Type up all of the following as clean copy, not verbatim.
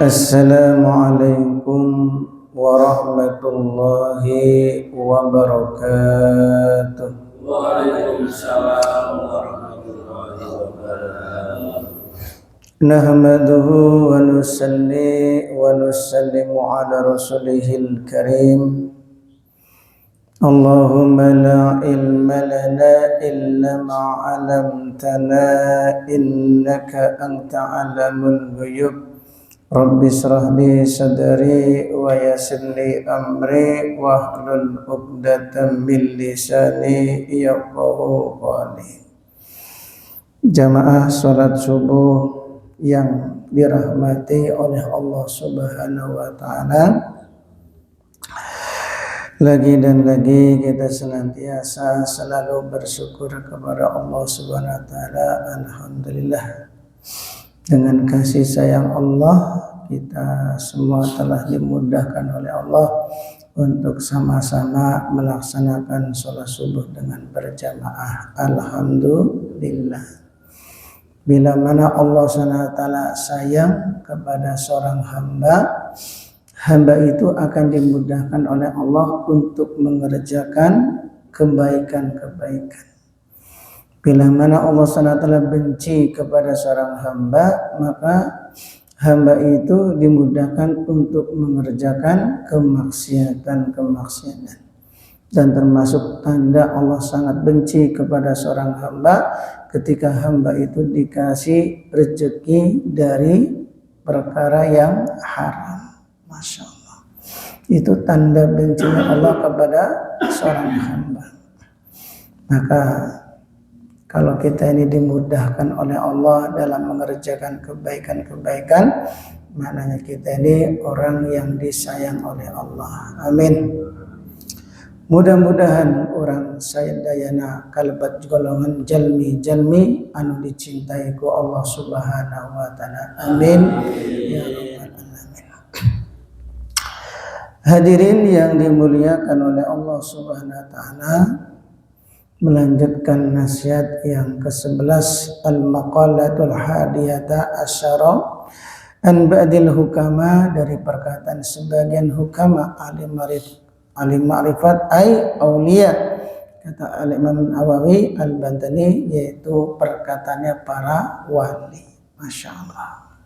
Assalamualaikum warahmatullahi wabarakatuh. Waalaikumsalam warahmatullahi wabarakatuh. Nahmaduhu wa nusalli wa nusallimu ala rasulihil karim. Allahumma la ilma lana illa ma 'allamtana innaka anta 'alamul ghuyub. Rabbi shrah li sadri wa yassir li amri wahlul 'uqdatam min lisani yafqahu qawli. Jamaah salat subuh yang dirahmati oleh Allah Subhanahu wa taala. Lagi dan lagi kita senantiasa selalu bersyukur kepada Allah Subhanahu wa taala. Alhamdulillah. Dengan kasih sayang Allah, kita semua telah dimudahkan oleh Allah untuk sama-sama melaksanakan sholat subuh dengan berjamaah. Alhamdulillah. Bila mana Allah SWT sayang kepada seorang hamba itu akan dimudahkan oleh Allah untuk mengerjakan kebaikan-kebaikan. Bila mana Allah SWT benci kepada seorang hamba, maka hamba itu dimudahkan untuk mengerjakan kemaksiatan. Dan termasuk tanda Allah sangat benci kepada seorang hamba ketika hamba itu dikasih rezeki dari perkara yang haram. Masya Allah. Itu tanda bencinya Allah kepada seorang hamba. Maka kalau kita ini dimudahkan oleh Allah dalam mengerjakan kebaikan-kebaikan, maknanya kita ini orang yang disayang oleh Allah. Amin. Mudah-mudahan orang sayadayana kalebat golongan jalmi anu dicintai ku Allah Subhanahu wa taala. Amin. Ya rabbal alamin. Hadirin yang dimuliakan oleh Allah Subhanahu wa taala, melanjutkan nasihat yang ke-11, al-maqalatul hadiyata asyara an ba'dil hukama, dari perkataan sebagian hukama alim ma'rifat ay aulia, kata al-Imam Nawawi al-Bantani, yaitu perkataannya para wali. Masya Allah.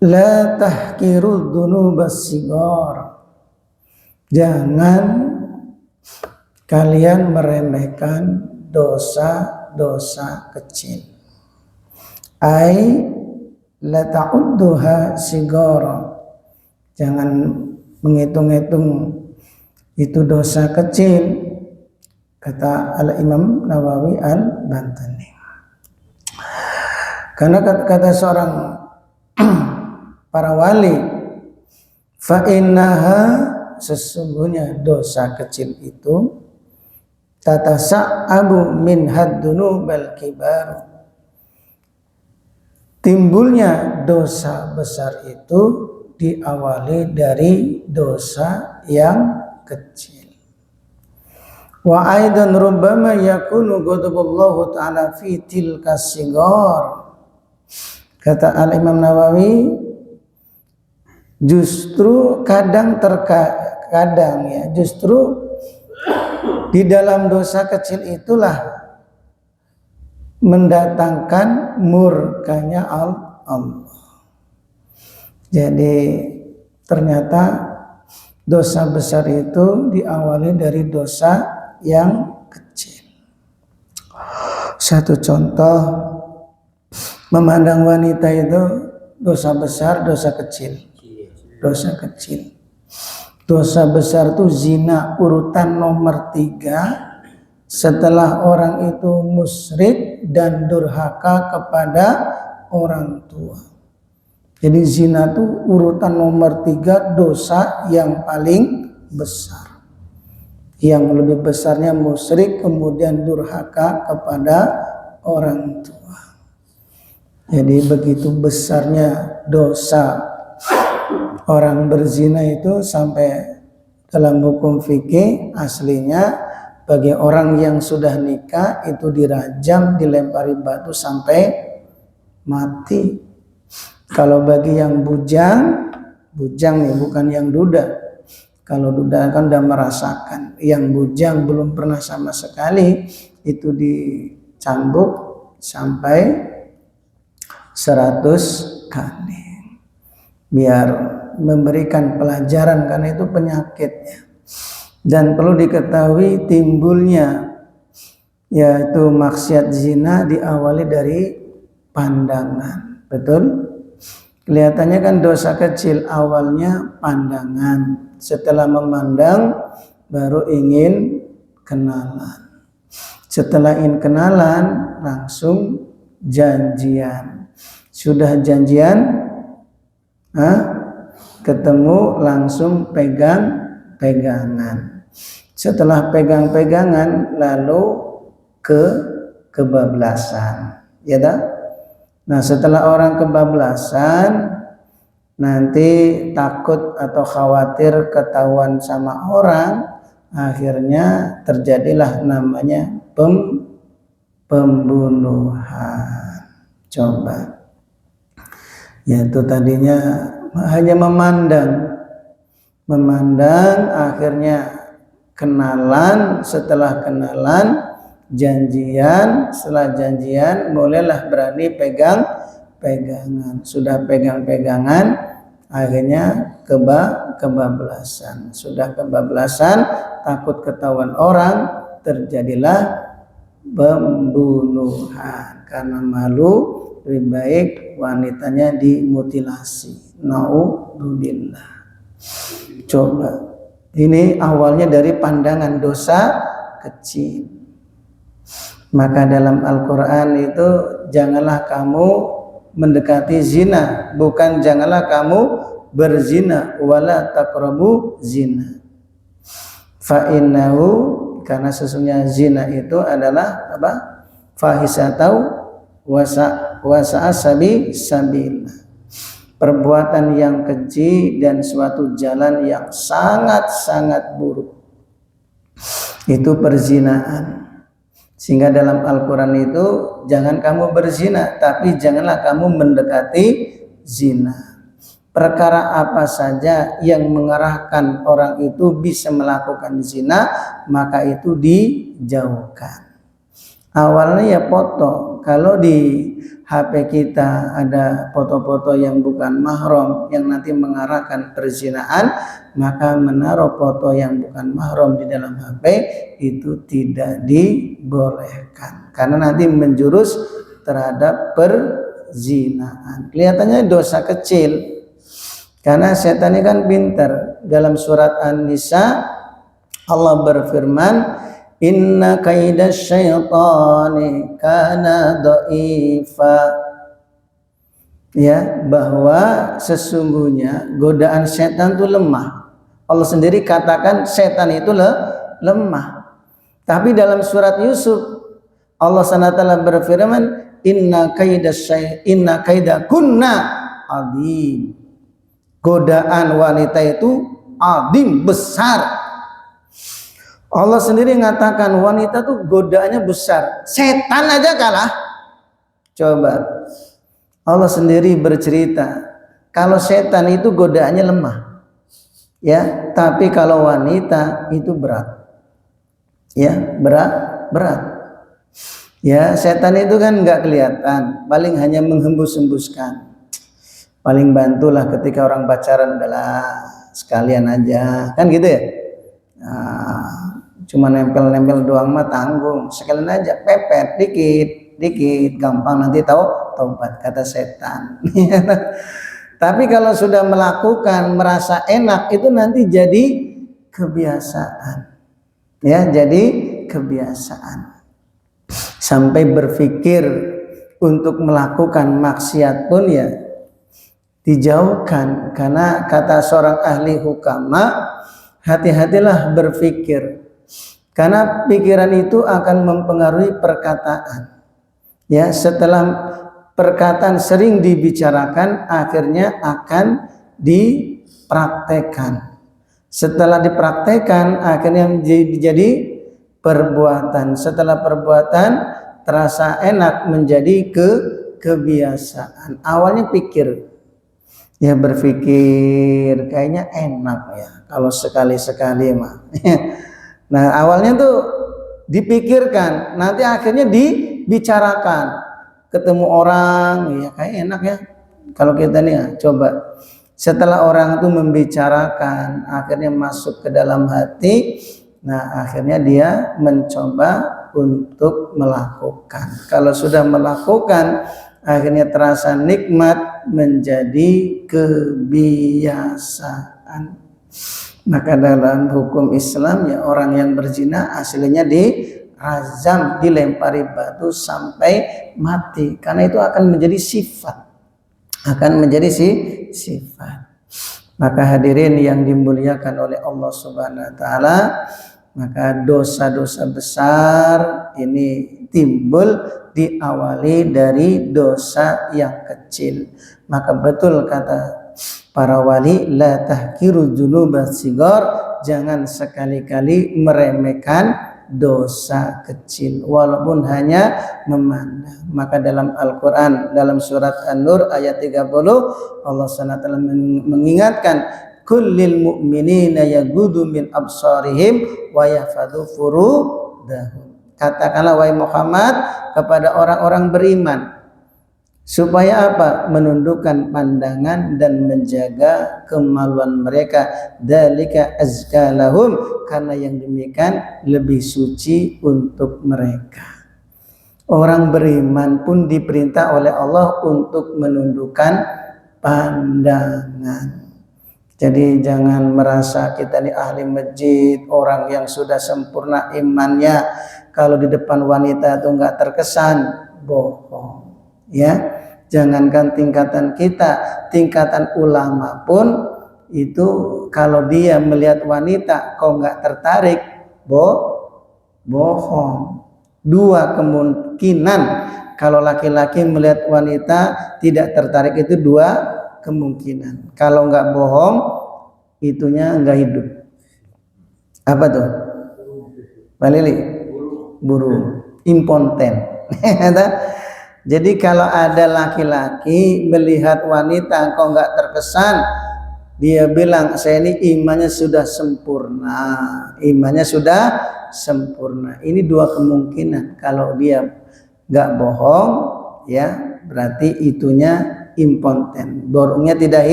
La tahkirud dunubas sigar, jangan kalian meremehkan dosa-dosa kecil. Ai la ta'udduha sigara, jangan menghitung-hitung itu dosa kecil, kata Al-Imam Nawawi Al-Bantani. Karena kata seorang para wali, fa innaha, sesungguhnya dosa kecil itu tatasa'abu min haddunubal kibar, timbulnya dosa besar itu diawali dari dosa yang kecil. Wa aidan rubbama yakunu ghadaballahu ta'ala fi tilka sigar, kata Al-Imam Nawawi, justru kadang ya, justru di dalam dosa kecil itulah mendatangkan murkanya Allah. Jadi ternyata dosa besar itu diawali dari dosa yang kecil. Satu contoh, memandang wanita itu dosa besar, dosa kecil. Dosa kecil. Dosa besar itu zina, urutan nomor 3 setelah orang itu musyrik dan durhaka kepada orang tua. Jadi zina itu urutan nomor 3 dosa yang paling besar. Yang lebih besarnya musyrik, kemudian durhaka kepada orang tua. Jadi begitu besarnya dosa orang berzina itu, sampai dalam hukum fikih aslinya bagi orang yang sudah nikah itu dirajam, dilempari batu sampai mati. Kalau bagi yang bujang nih bukan yang duda. Kalau duda kan udah merasakan, yang bujang belum pernah sama sekali, itu dicambuk sampai 100 kali. Biar memberikan pelajaran, karena itu penyakitnya. Dan perlu diketahui timbulnya yaitu maksiat zina diawali dari pandangan. Betul? Kelihatannya kan dosa kecil awalnya pandangan. Setelah memandang baru ingin kenalan. Setelah ingin kenalan langsung janjian. Sudah janjian, ketemu langsung pegangan. Setelah pegang-pegangan lalu kebablasan. Ya dah? Nah, setelah orang kebablasan nanti takut atau khawatir ketahuan sama orang, akhirnya terjadilah namanya pembunuhan. Coba. Yaitu tadinya hanya memandang, akhirnya kenalan, setelah kenalan janjian, setelah janjian mulailah berani pegangan. Sudah pegangan akhirnya kebablasan. Sudah kebablasan, takut ketahuan orang, terjadilah pembunuhan. Karena malu lebih baik wanitanya dimutilasi. Naudzubillah. Coba, ini awalnya dari pandangan dosa kecil. Maka dalam Al-Quran itu janganlah kamu mendekati zina, bukan janganlah kamu berzina, wala taqrabu zina. Fa innahu, karena sesungguhnya zina itu adalah apa? Fahisatau wasa sabil. Perbuatan yang keji dan suatu jalan yang sangat-sangat buruk. Itu perzinaan. Sehingga dalam Al-Quran itu jangan kamu berzina, tapi janganlah kamu mendekati zina. Perkara apa saja yang mengarahkan orang itu bisa melakukan zina, maka itu dijauhkan. Awalnya ya foto. Kalau di HP kita ada foto-foto yang bukan mahram yang nanti mengarahkan perzinaan, maka menaruh foto yang bukan mahram di dalam HP itu tidak dibolehkan, karena nanti menjurus terhadap perzinaan. Kelihatannya dosa kecil, karena setan ini kan pintar. Dalam surat An-Nisa Allah berfirman, inna kaidas syaitani kana dha'ifa. Ya, bahwa sesungguhnya godaan setan itu lemah. Allah sendiri katakan setan itu lemah. Tapi dalam surat Yusuf Allah SWT berfirman, inna kaida kunna adim. Godaan wanita itu adim, besar. Allah sendiri mengatakan wanita tuh godaannya besar. Setan aja kalah. Coba. Allah sendiri bercerita kalau setan itu godaannya lemah. Ya, tapi kalau wanita itu berat. Ya, berat. Ya, setan itu kan enggak kelihatan, paling hanya menghembus-hembuskan. Paling bantulah ketika orang pacaran, adalah sekalian aja. Kan gitu ya? Nah, cuma nempel-nempel doang mah tanggung, sekalian aja pepet dikit gampang, nanti taubat kata setan. Tapi kalau sudah melakukan merasa enak itu nanti jadi kebiasaan. Ya, jadi kebiasaan. Sampai berpikir untuk melakukan maksiat pun ya dijauhkan, karena kata seorang ahli hukama, hati-hatilah berpikir, karena pikiran itu akan mempengaruhi perkataan. Ya, setelah perkataan sering dibicarakan, akhirnya akan dipraktekkan. Setelah dipraktekkan, akhirnya menjadi perbuatan. Setelah perbuatan terasa enak, menjadi kebiasaan. Awalnya pikir, Ya berpikir kayaknya enak ya kalau sekali-sekali mah. Nah awalnya tuh dipikirkan, nanti akhirnya dibicarakan, ketemu orang ya kayak enak ya kalau kita nih ya, coba setelah orang itu membicarakan akhirnya masuk ke dalam hati, nah akhirnya dia mencoba untuk melakukan. Kalau sudah melakukan akhirnya terasa nikmat, menjadi kebiasaan. Maka dalam hukum Islam ya orang yang berzina aslinya dirazam, dilempari batu sampai mati, karena itu akan menjadi sifat, sifat. Maka hadirin yang dimuliakan oleh Allah Subhanahu wa taala, maka dosa-dosa besar ini timbul diawali dari dosa yang kecil. Maka betul kata para wali, la tahkiru dzunubas sigar, jangan sekali-kali meremehkan dosa kecil walaupun hanya memandang. Maka dalam Al-Qur'an dalam surat An-Nur ayat 30 Allah SWT mengingatkan, kullil mu'minina yaghuddu min absarihim wa yahfadzu furudahum. Katakanlah wahai Muhammad kepada orang-orang beriman, supaya apa? Menundukkan pandangan dan menjaga kemaluan mereka. Dzalika azka lahum, karena yang demikian lebih suci untuk mereka. Orang beriman pun diperintah oleh Allah untuk menundukkan pandangan. Jadi jangan merasa kita ini ahli masjid, orang yang sudah sempurna imannya, kalau di depan wanita itu enggak terkesan, bohong. Ya, jangankan tingkatan kita, tingkatan ulama pun itu kalau dia melihat wanita kok enggak tertarik, bohong. Dua kemungkinan, kalau laki-laki melihat wanita tidak tertarik itu dua kemungkinan. Kalau enggak bohong, itunya enggak hidup. Apa tuh? Pak Lili? Burung, impoten. Jadi kalau ada laki-laki melihat wanita kok enggak terkesan, dia bilang saya ini imannya sudah sempurna, Ini dua kemungkinan. Kalau dia enggak bohong, ya berarti itunya impoten, borongnya tidak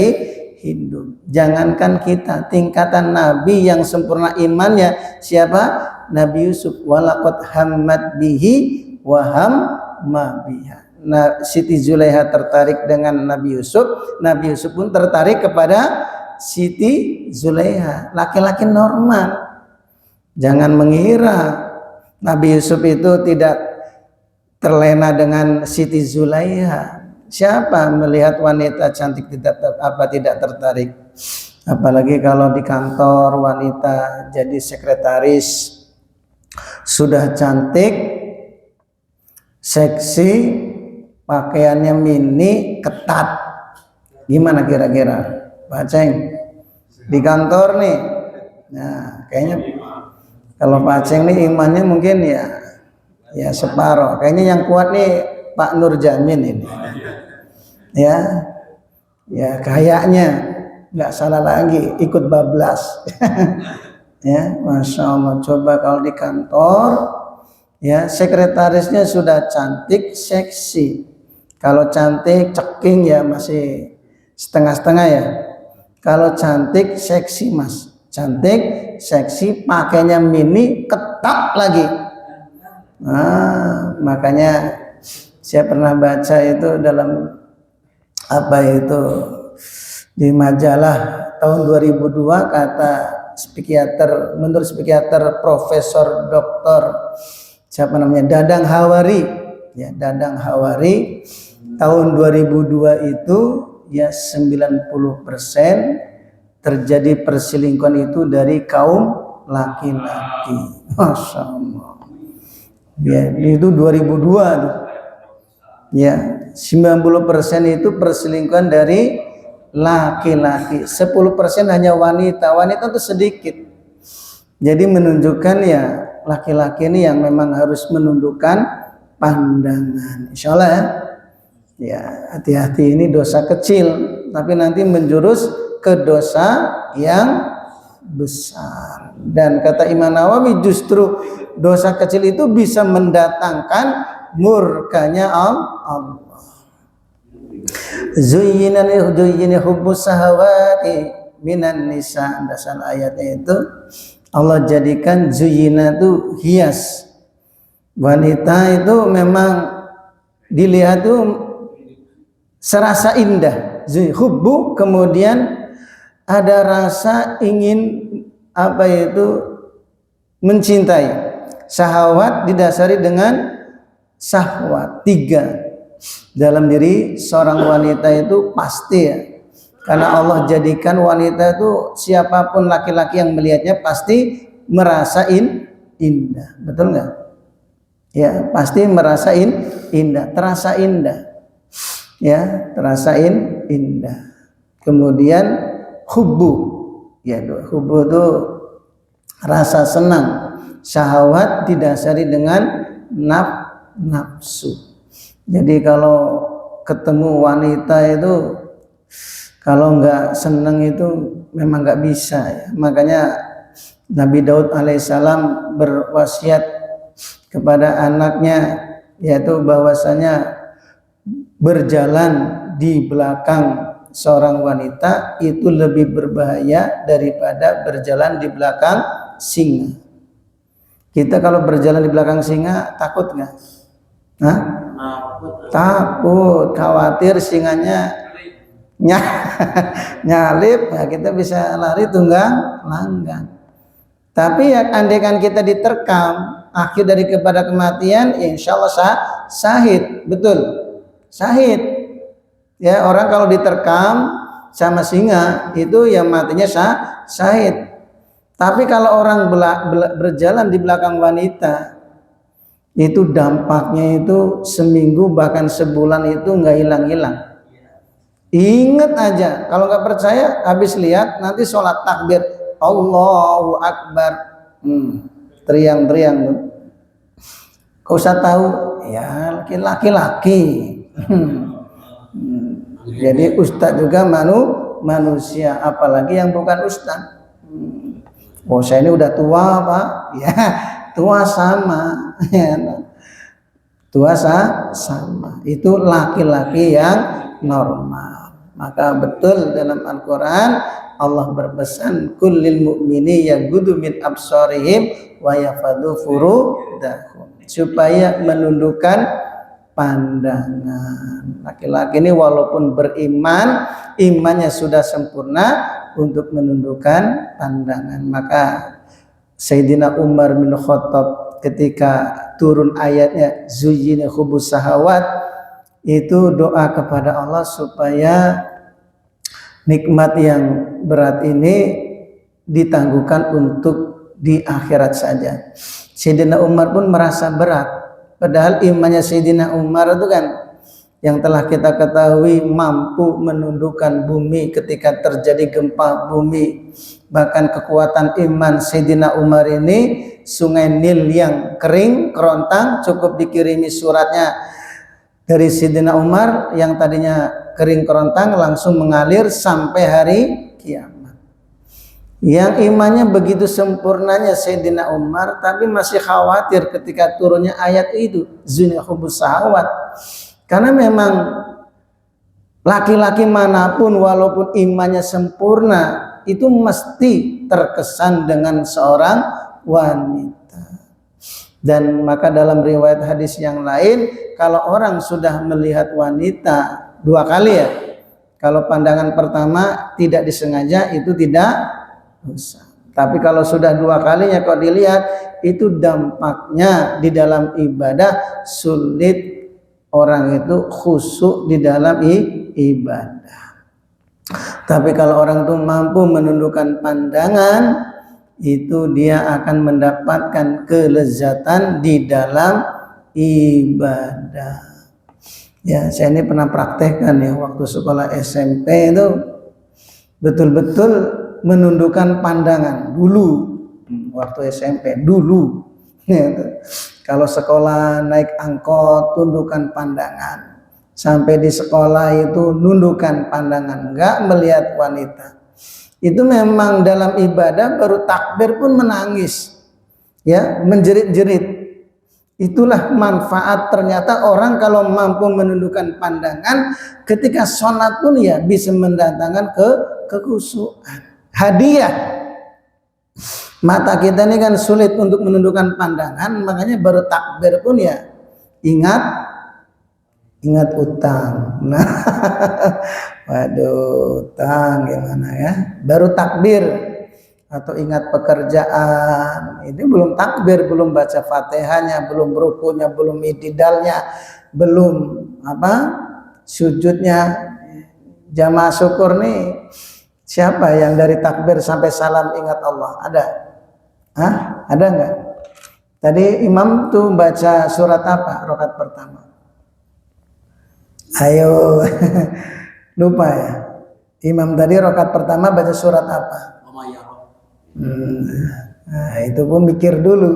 hidup. Jangankan kita, tingkatan Nabi yang sempurna imannya siapa? Nabi Yusuf, walaqad hammat bihi wa hamma biha. Nah, Siti Zulaiha tertarik dengan Nabi Yusuf, Nabi Yusuf pun tertarik kepada Siti Zulaiha. Laki-laki normal. Jangan mengira Nabi Yusuf itu tidak terlena dengan Siti Zulaiha. Siapa melihat wanita cantik tidak tertarik? Apalagi kalau di kantor wanita jadi sekretaris, sudah cantik, seksi, pakaiannya mini, ketat. Gimana kira-kira? Pak Ceng di kantor nih. Nah, kayaknya kalau Pak Ceng nih imannya mungkin ya separuh. Kayaknya yang kuat nih Pak Nur Jamin ini. Ya kayaknya nggak salah lagi ikut bablas. Ya, Masya Allah. Coba kalau di kantor, ya sekretarisnya sudah cantik, seksi. Kalau cantik, ceking ya masih setengah-setengah ya. Kalau cantik, seksi mas. Cantik, seksi, pakainya mini, ketat lagi. Nah, makanya saya pernah baca itu dalam di majalah tahun 2002, kata menurut psikiater Profesor Dr. Dadang Hawari, ya Dadang Hawari, tahun 2002 itu ya 90% terjadi perselingkuhan itu dari kaum laki-laki. Masya Allah. Ya, itu 2002 tuh. Ya, 90% itu perselingkuhan dari laki-laki, 10% hanya wanita. Wanita itu sedikit. Jadi menunjukkan ya laki-laki ini yang memang harus menundukkan pandangan. Insya Allah ya hati-hati, ini dosa kecil. tapi nanti menjurus ke dosa yang besar. Dan kata Imam Nawawi, justru dosa kecil itu bisa mendatangkan murkanya Allah. Zuyyina hubbus sahawati minan nisa, dasar ayatnya itu Allah jadikan zuyyina itu hias. Wanita itu memang dilihat itu serasa indah, hubbu, kemudian ada rasa ingin mencintai. Syahwat didasari dengan syahwat 3 dalam diri seorang wanita itu pasti ya, karena Allah jadikan wanita itu siapapun laki-laki yang melihatnya pasti merasa indah, betul nggak? Ya, pasti merasa indah, terasa indah, ya, terasa indah. Kemudian hubbu, ya, hubbu itu rasa senang. Syahwat didasari dengan nafsu. Jadi kalau ketemu wanita itu kalau nggak senang itu memang nggak bisa ya. Makanya Nabi Daud alaihissalam berwasiat kepada anaknya, yaitu bahwasanya berjalan di belakang seorang wanita itu lebih berbahaya daripada berjalan di belakang singa. Kita kalau berjalan di belakang singa takut nggak? Hah? Takut, khawatir singanya nyalip, ya kita bisa lari tunggang langgang. Tapi ya andaikan kita diterkam, akhir dari kepada kematian, insya Allah syahid, betul, syahid. Ya, orang kalau diterkam sama singa itu ya matinya syahid. Tapi kalau orang berjalan di belakang wanita, itu dampaknya itu seminggu bahkan sebulan itu nggak hilang-hilang. Ingat aja, kalau nggak percaya, habis lihat nanti sholat takbir Allahu Akbar, teriang-teriang tuh. Kau usah tahu, ya laki-laki. Jadi ustadz juga manusia, apalagi yang bukan ustadz. Oh, saya ini udah tua Pak, ya tua sama, ya. Tua sama. Itu laki-laki yang normal. Maka betul dalam Al-Quran Allah berpesan kullil mu'mini yaghuddu min absarihim wa yafadhu furudahum, supaya menundukkan pandangan. Laki-laki ini walaupun beriman, imannya sudah sempurna untuk menundukkan pandangan. Maka Sayyidina Umar bin Khattab ketika turun ayatnya zuyyina hubbus sahawat, itu doa kepada Allah supaya nikmat yang berat ini ditangguhkan untuk di akhirat saja. Sayyidina Umar pun merasa berat, padahal imannya Sayyidina Umar itu kan yang telah kita ketahui mampu menundukkan bumi ketika terjadi gempa bumi. Bahkan kekuatan iman Sayyidina Umar ini, sungai Nil yang kering kerontang cukup dikirimi suratnya dari Sayyidina Umar yang tadinya kering kerontang langsung mengalir sampai hari kiamat. Yang imannya begitu sempurnanya Sayyidina Umar, tapi masih khawatir ketika turunnya ayat itu zuyyina hubbus sahawat. Karena memang laki-laki manapun walaupun imannya sempurna itu mesti terkesan dengan seorang wanita. Dan maka dalam riwayat hadis yang lain, kalau orang sudah melihat wanita 2 kali ya, kalau pandangan pertama tidak disengaja itu tidak dosa. Tapi kalau sudah 2 kalinya kok dilihat, itu dampaknya di dalam ibadah sulit orang itu khusyuk di dalam ibadah. Tapi kalau orang itu mampu menundukkan pandangan, itu dia akan mendapatkan kelezatan di dalam ibadah. Ya, saya ini pernah praktekkan ya waktu sekolah SMP itu betul-betul menundukkan pandangan dulu waktu SMP dulu. Ya, kalau sekolah naik angkot tundukkan pandangan. sampai di sekolah itu nundukkan pandangan, enggak melihat wanita. Itu memang dalam ibadah baru takbir pun menangis, ya, menjerit-jerit. Itulah manfaat ternyata orang kalau mampu menundukkan pandangan ketika sholat pun ya bisa mendatangkan kekhusyuan. Hadiah. Mata kita ini kan sulit untuk menundukkan pandangan, makanya baru takbir pun ya ingat utang. Nah, waduh, utang gimana ya? Baru takbir. Atau ingat pekerjaan, ini belum takbir, belum baca Fatihahnya, belum rukunya, belum itidalnya, belum sujudnya. Jamaah syukur nih, siapa yang dari takbir sampai salam ingat Allah? Ada? Ada enggak? Tadi imam tuh baca surat apa rakaat pertama? Ayo, lupa ya. Imam tadi rakaat pertama baca surat apa? Nah, itu pun mikir dulu.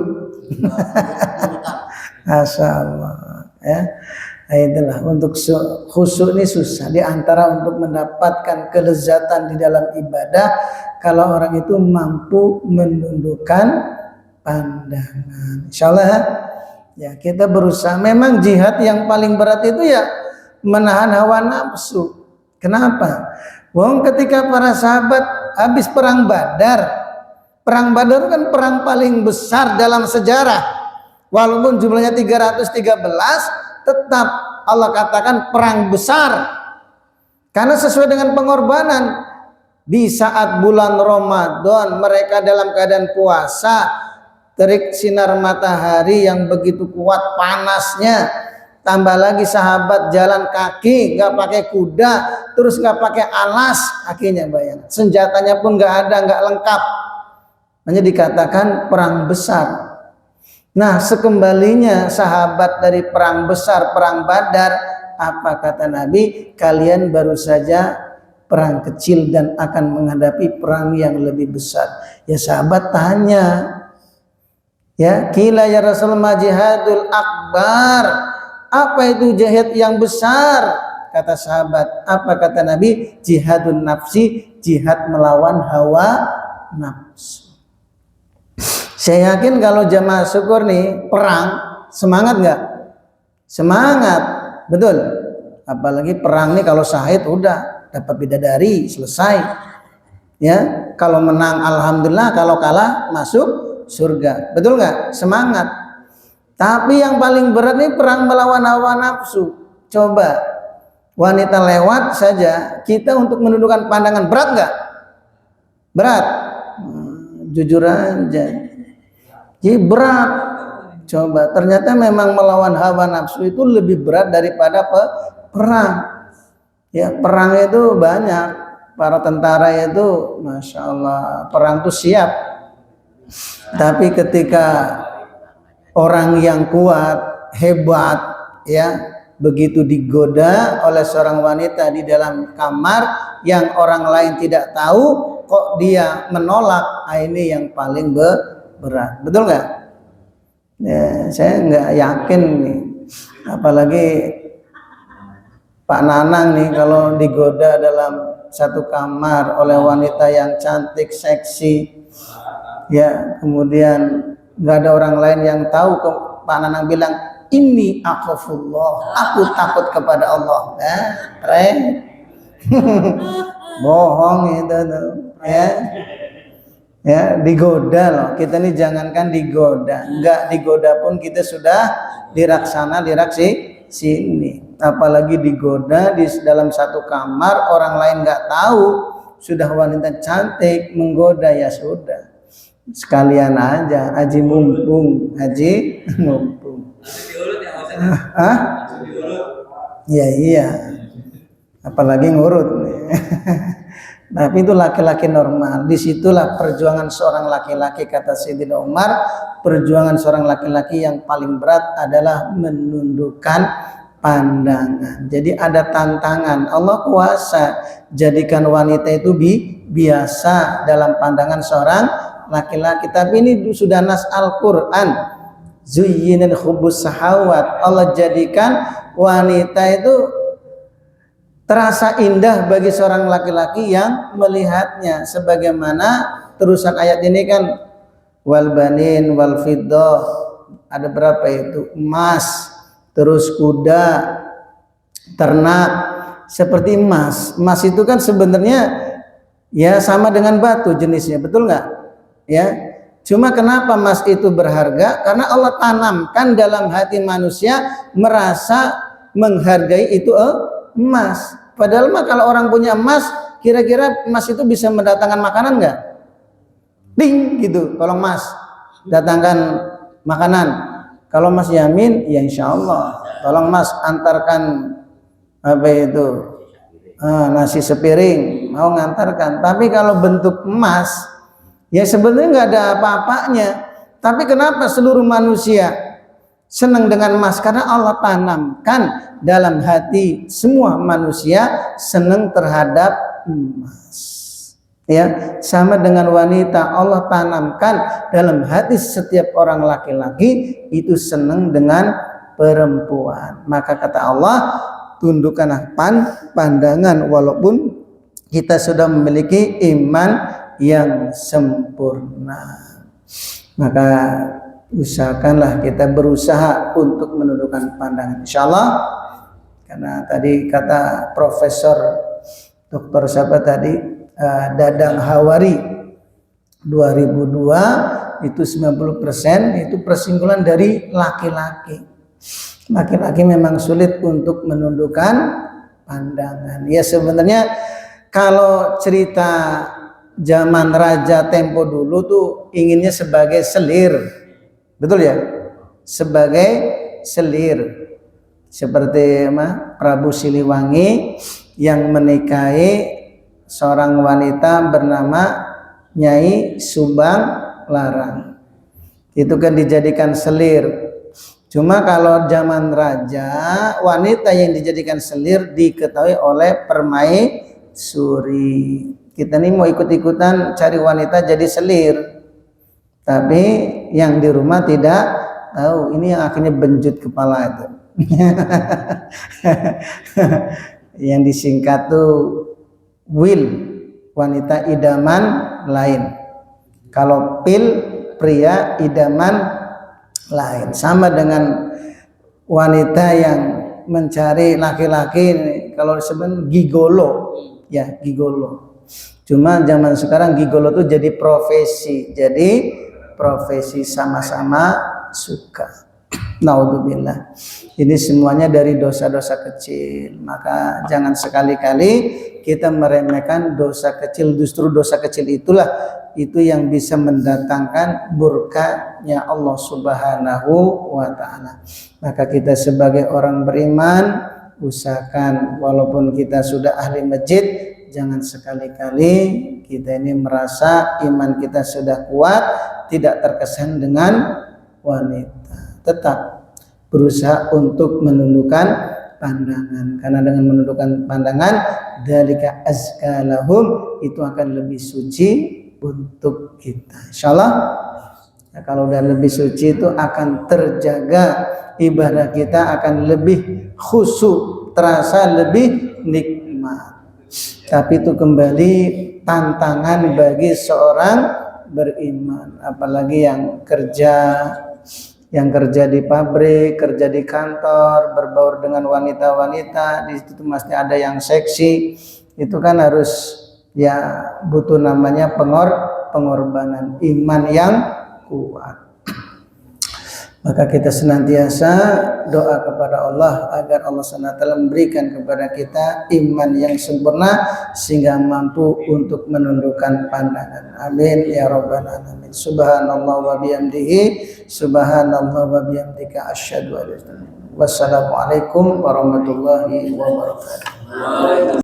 Masya Allah, ya. Nah, itulah untuk khusyuk ini susah. Di antara untuk mendapatkan kelezatan di dalam ibadah, kalau orang itu mampu menundukkan pandangan. Insya Allah ya kita berusaha. Memang jihad yang paling berat itu ya menahan hawa nafsu. Kenapa? Wong ketika para sahabat habis perang Badar. Perang Badar kan perang paling besar dalam sejarah. Walaupun jumlahnya 313, tetap Allah katakan perang besar. Karena sesuai dengan pengorbanan. Di saat bulan Ramadan mereka dalam keadaan puasa, terik sinar matahari yang begitu kuat panasnya, tambah lagi sahabat jalan kaki, nggak pakai kuda, terus nggak pakai alas kakinya, bayang. Senjatanya pun nggak ada, nggak lengkap. Hanya dikatakan perang besar. Nah, sekembalinya sahabat dari perang besar, perang Badar, apa kata Nabi? Kalian baru saja perang kecil dan akan menghadapi perang yang lebih besar. Ya sahabat tanya, ya, kila ya Rasulullah jihadul akbar. Apa itu jihad yang besar? Kata sahabat. Apa kata Nabi? Jihadun nafsi, jihad melawan hawa nafsu. Saya yakin kalau jamaah syukur nih perang, semangat nggak? Semangat, betul. Apalagi perang nih kalau syahid udah dapat bidadari, selesai. Ya, kalau menang alhamdulillah, kalau kalah masuk surga. Betul nggak? Semangat. Tapi yang paling berat nih perang melawan hawa nafsu. Coba wanita lewat saja, kita untuk menundukkan pandangan berat nggak? Berat. Jujur aja. Jadi berat. Coba, ternyata memang melawan hawa nafsu itu lebih berat daripada perang. Ya, perang itu banyak. Para tentara itu, masya Allah, perang itu siap. Tapi ketika orang yang kuat, hebat, ya, begitu digoda oleh seorang wanita di dalam kamar yang orang lain tidak tahu, kok dia menolak, ini yang paling berat, betul nggak? Ya, saya nggak yakin nih, apalagi Pak Nanang nih kalau digoda dalam satu kamar oleh wanita yang cantik, seksi, ya, kemudian nggak ada orang lain yang tahu, Pak Nanang bilang, ini akhafullah, aku takut kepada Allah. Bohong itu tuh, ya. Ya, digoda loh. Kita ini jangankan digoda, enggak digoda pun kita sudah diraksana sini. Apalagi digoda di dalam satu kamar, orang lain nggak tahu, sudah wanita cantik menggoda, ya sudah. Sekalian aja, haji mumpung. Iya. Apalagi ngurut. Tapi itu laki-laki normal. Disitulah perjuangan seorang laki-laki, kata Sayyidina Umar. Perjuangan seorang laki-laki yang paling berat adalah menundukkan pandangan. Jadi ada tantangan. Allah kuasa jadikan wanita itu biasa dalam pandangan seorang laki-laki. Tapi ini sudah nas Al-Quran. Zuyyinal hubbus sahawat. Allah jadikan wanita itu terasa indah bagi seorang laki-laki yang melihatnya. Sebagaimana terusan ayat ini kan, wal banin wal fiddah, ada berapa itu, emas, terus kuda, ternak seperti emas. Emas itu kan sebenarnya ya sama dengan batu jenisnya, betul nggak? Ya, cuma kenapa emas itu berharga? Karena Allah tanamkan dalam hati manusia merasa menghargai itu emas. Padahal mah kalau orang punya emas, kira-kira emas itu bisa mendatangkan makanan nggak? Ding gitu, tolong mas datangkan makanan. Kalau mas yamin, ya insya Allah. Tolong mas antarkan apa itu, nasi sepiring, mau ngantarkan. Tapi kalau bentuk emas, ya sebenarnya nggak ada apa-apanya. Tapi kenapa seluruh manusia senang dengan emas? Karena Allah tanamkan dalam hati semua manusia senang terhadap emas. Ya, sama dengan wanita, Allah tanamkan dalam hati setiap orang laki-laki itu senang dengan perempuan. Maka kata Allah, tundukkanlah pandangan walaupun kita sudah memiliki iman yang sempurna. Maka usahakanlah kita berusaha untuk menundukkan pandangan, insyaallah. Karena tadi kata Profesor Dr. siapa tadi, Dadang Hawari, 2002 itu 90% itu persinggungan dari laki-laki. Laki-laki memang sulit untuk menundukkan pandangan. Ya sebenarnya kalau cerita zaman Raja Tempo dulu tuh inginnya sebagai selir, betul ya? Sebagai selir, seperti Prabu Siliwangi yang menikahi seorang wanita bernama Nyai Subang Larang. Itu kan dijadikan selir. Cuma kalau zaman raja, wanita yang dijadikan selir diketahui oleh permaisuri. Kita nih mau ikut-ikutan cari wanita jadi selir, tapi yang di rumah tidak tahu. Ini yang akhirnya benjut kepala itu. Yang disingkat tuh Will, wanita idaman lain. Kalau Pil, pria idaman lain. Sama dengan wanita yang mencari laki-laki, kalau sebenarnya gigolo, ya gigolo. Cuma zaman sekarang gigolo tuh jadi profesi, sama-sama suka. Naudzubillah. Ini semuanya dari dosa-dosa kecil. Maka jangan sekali-kali kita meremehkan dosa kecil. Justru dosa kecil itulah itu yang bisa mendatangkan murkanya Allah Subhanahu wa ta'ala. Maka kita sebagai orang beriman usahakan walaupun kita sudah ahli masjid, jangan sekali-kali kita ini merasa iman kita sudah kuat, tidak terkesan dengan wanita. Tetap berusaha untuk menundukkan pandangan, karena dengan menundukkan pandangan dzalika azka lahum, itu akan lebih suci untuk kita, insyaallah. Ya, kalau udah lebih suci itu akan terjaga, ibadah kita akan lebih khusyuk, terasa lebih nikmat. Tapi itu kembali tantangan bagi seorang beriman, apalagi yang kerja di pabrik, kerja di kantor, berbaur dengan wanita-wanita, di situ mesti ada yang seksi. Itu kan harus ya butuh namanya pengorbanan iman yang kuat. Maka kita senantiasa doa kepada Allah agar Allah SWT memberikan kepada kita iman yang sempurna sehingga mampu untuk menundukkan pandangan. Amin ya rabbal alamin. Subhanallah wa bihamdihi, subhanallah wa bihamdika, asyhadu an la ilaha illa anta. Wassalamualaikum warahmatullahi wabarakatuh.